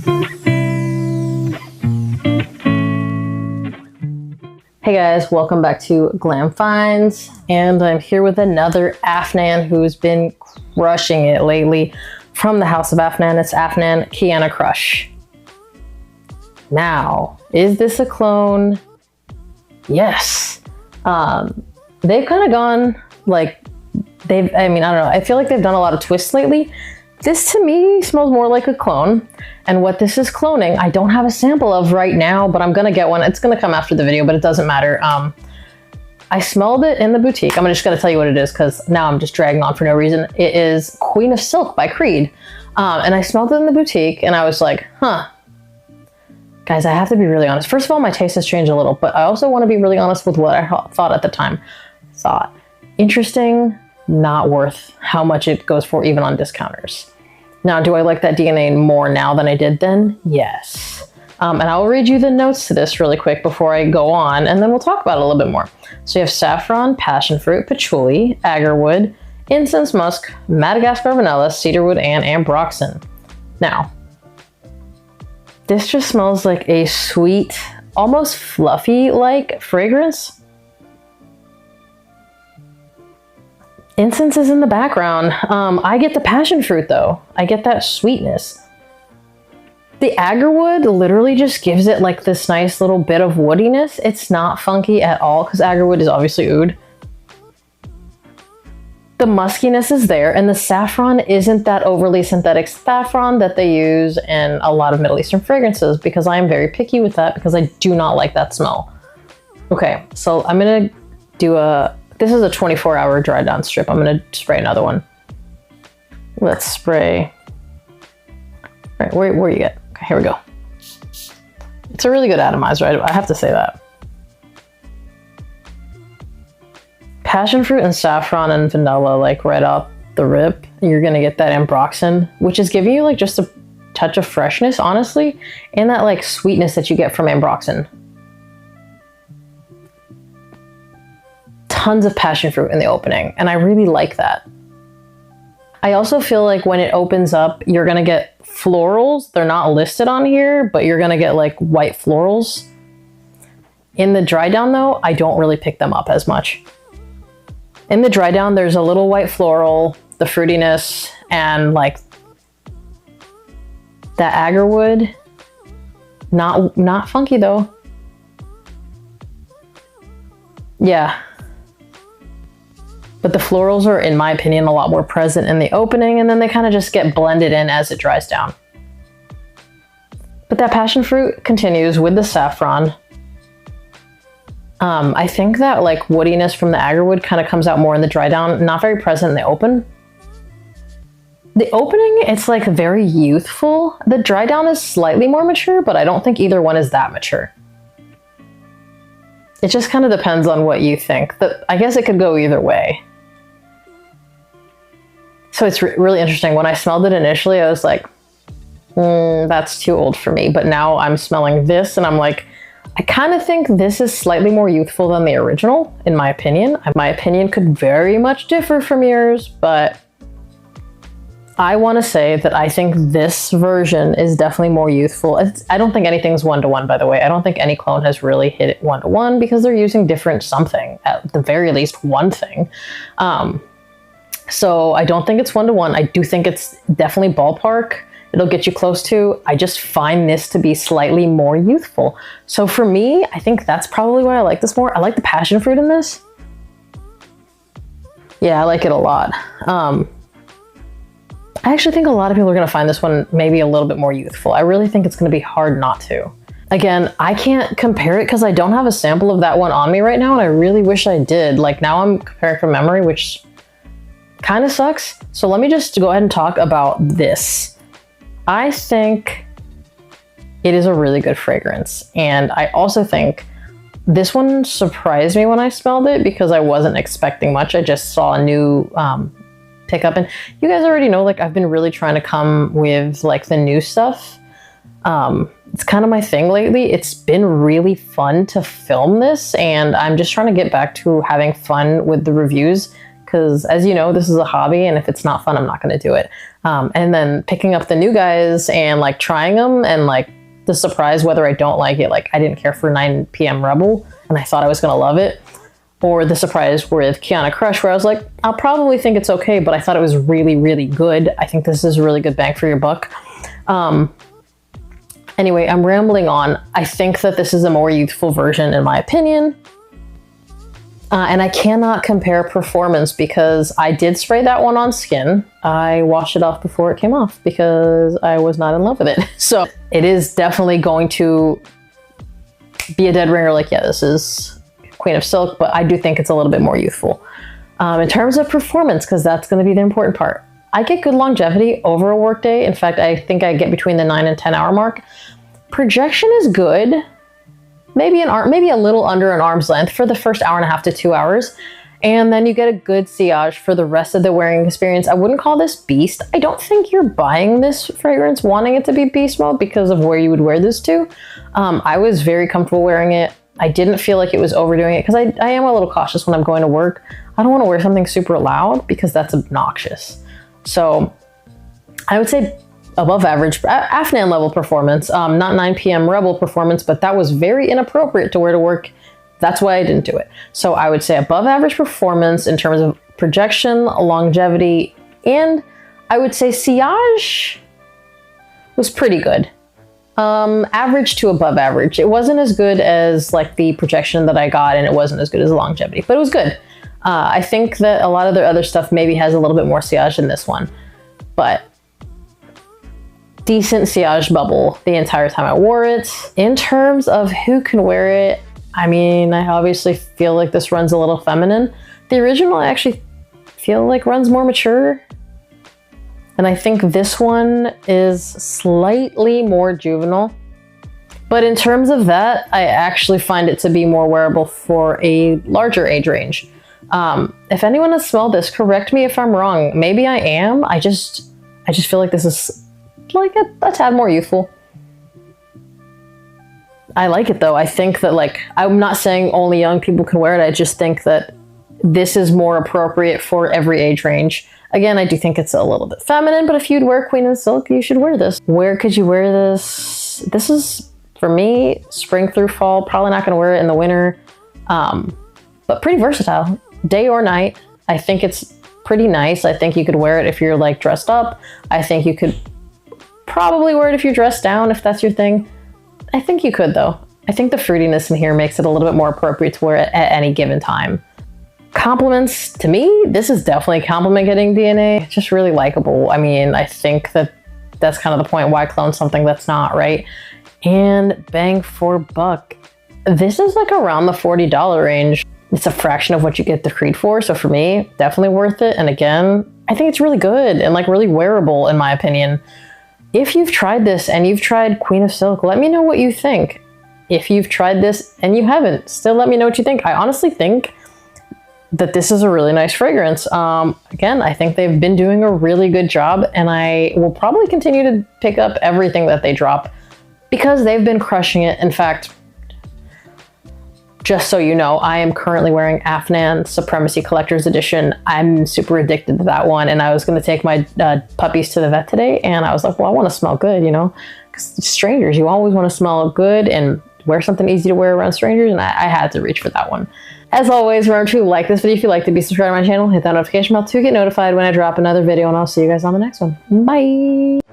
Hey guys, welcome back to Glam Finds, and I'm here with another Afnan who's been crushing it lately from the house of Afnan. It's Afnan Kiaana Crush. Now, is this a clone? Yes. They've kind of gone like, I don't know, I feel like they've done a lot of twists lately. This to me smells more like a clone. And what this is cloning, I don't have a sample of right now, but I'm gonna get one. It's gonna come after the video, but it doesn't matter. I smelled it in the boutique. I'm just gonna tell you what it is because now I'm just dragging on for no reason. It is Queen of Silk by Creed. And I smelled it in the boutique and I was like, huh. Guys, I have to be really honest. First of all, my taste has changed a little, but I also wanna be really honest with what I thought at the time. Thought, interesting, not worth how much it goes for even on discounters. Now, do I like that DNA more now than I did then? Yes. And I'll read you the notes to this really quick before I go on, and then we'll talk about it a little bit more. So you have saffron, passion fruit, patchouli, agarwood, incense musk, Madagascar vanilla, cedarwood, and ambroxan. Now, this just smells like a sweet, almost fluffy-like fragrance. Incense is in the background. I get the passion fruit though. I get that sweetness. The agarwood literally just gives it like this nice little bit of woodiness. It's not funky at all because agarwood is obviously oud. The muskiness is there, and the saffron isn't that overly synthetic saffron that they use in a lot of Middle Eastern fragrances because I am very picky with that because I do not like that smell. Okay, so I'm gonna do this is a 24-hour dry down strip. I'm gonna spray another one. Let's spray. All right, where you get? Okay, here we go. It's a really good atomizer, I have to say that. Passion fruit and saffron and vanilla, like right off the rip. You're gonna get that ambroxan, which is giving you like just a touch of freshness, honestly, and that like sweetness that you get from ambroxan. Tons of passion fruit in the opening, and I really like that. I also feel like when it opens up, you're gonna get florals. They're not listed on here, but you're gonna get like white florals. In the dry down though, I don't really pick them up as much. In the dry down, there's a little white floral, the fruitiness, and like that agarwood. Not funky though. Yeah. But the florals are, in my opinion, a lot more present in the opening, and then they kind of just get blended in as it dries down. But that passion fruit continues with the saffron. I think that like woodiness from the agarwood kind of comes out more in the dry down, not very present in the open. The opening, it's like very youthful. The dry down is slightly more mature, but I don't think either one is that mature. It just kind of depends on what you think. I guess it could go either way. So it's really interesting. When I smelled it initially, I was like, that's too old for me. But now I'm smelling this and I'm like, I kind of think this is slightly more youthful than the original, in my opinion. My opinion could very much differ from yours, but I want to say that I think this version is definitely more youthful. I don't think anything's one-to-one, by the way. I don't think any clone has really hit it one-to-one because they're using different something, at the very least one thing. So I don't think it's one-to-one. I do think it's definitely ballpark. It'll get you close to. I just find this to be slightly more youthful. So for me, I think that's probably why I like this more. I like the passion fruit in this. Yeah, I like it a lot. I actually think a lot of people are going to find this one maybe a little bit more youthful. I really think it's going to be hard not to. Again, I can't compare it because I don't have a sample of that one on me right now, and I really wish I did. Like now I'm comparing from memory, which kind of sucks. So let me just go ahead and talk about this. I think it is a really good fragrance, and I also think this one surprised me when I smelled it because I wasn't expecting much. I just saw a new pickup, and you guys already know, like, I've been really trying to come with like the new stuff. It's kind of my thing lately. It's been really fun to film this, and I'm just trying to get back to having fun with the reviews. because as you know, this is a hobby, and if it's not fun, I'm not going to do it. And then picking up the new guys and like trying them, and like the surprise whether I don't like it. Like I didn't care for 9 p.m. Rebel and I thought I was going to love it. Or the surprise with Kiana Crush, where I was like, I'll probably think it's okay, but I thought it was really, really good. I think this is a really good bang for your buck. Anyway, I'm rambling on. I think that this is a more youthful version in my opinion. And I cannot compare performance because I did spray that one on skin. I washed it off before it came off because I was not in love with it. So it is definitely going to be a dead ringer. Like, yeah, this is Queen of Silk, but I do think it's a little bit more youthful. In terms of performance, because that's going to be the important part. I get good longevity over a workday. In fact, I think I get between the 9 and 10 hour mark. Projection is good. Maybe a little under an arm's length for the first hour and a half to 2 hours. And then you get a good sillage for the rest of the wearing experience. I wouldn't call this beast. I don't think you're buying this fragrance wanting it to be beast mode because of where you would wear this to. I was very comfortable wearing it. I didn't feel like it was overdoing it because I am a little cautious when I'm going to work. I don't want to wear something super loud because that's obnoxious. So I would say above average, Afnan level performance, not 9 p.m. Rebel performance, but that was very inappropriate to wear to work. That's why I didn't do it. So I would say above average performance in terms of projection, longevity, and I would say sillage was pretty good. Average to above average. It wasn't as good as like the projection that I got, and it wasn't as good as the longevity, but it was good. I think that a lot of their other stuff maybe has a little bit more sillage than this one, but decent sillage bubble the entire time I wore it. In terms of who can wear it, I mean, I obviously feel like this runs a little feminine. The original I actually feel like runs more mature. And I think this one is slightly more juvenile. But in terms of that, I actually find it to be more wearable for a larger age range. If anyone has smelled this, correct me if I'm wrong. Maybe I am. I just feel like this is like a tad more youthful. I like it though. I think that, like, I'm not saying only young people can wear it. I just think that this is more appropriate for every age range. Again, I do think it's a little bit feminine, but if you'd wear Queen of Silk, you should wear this. Where could you wear this? This is, for me, spring through fall. Probably not going to wear it in the winter, but pretty versatile. Day or night. I think it's pretty nice. I think you could wear it if you're like dressed up. I think you could probably wear it if you're dressed down, if that's your thing. I think you could though. I think the fruitiness in here makes it a little bit more appropriate to wear it at any given time. Compliments, to me, this is definitely compliment getting DNA. It's just really likable. I mean, I think that that's kind of the point. Why clone something that's not, right? And bang for buck. This is like around the $40 range. It's a fraction of what you get the Creed for. So for me, definitely worth it. And again, I think it's really good and like really wearable in my opinion. If you've tried this and you've tried Queen of Silk, let me know what you think. If you've tried this and you haven't, still let me know what you think. I honestly think that this is a really nice fragrance. Again, I think they've been doing a really good job, and I will probably continue to pick up everything that they drop because they've been crushing it. In fact, just so you know, I am currently wearing Afnan Supremacy Collector's Edition. I'm super addicted to that one, and I was going to take my puppies to the vet today, and I was like, well, I want to smell good, you know? Because strangers, you always want to smell good and wear something easy to wear around strangers, and I had to reach for that one. As always, remember to like this video if you liked it, be subscribed to my channel, hit that notification bell to get notified when I drop another video, and I'll see you guys on the next one. Bye!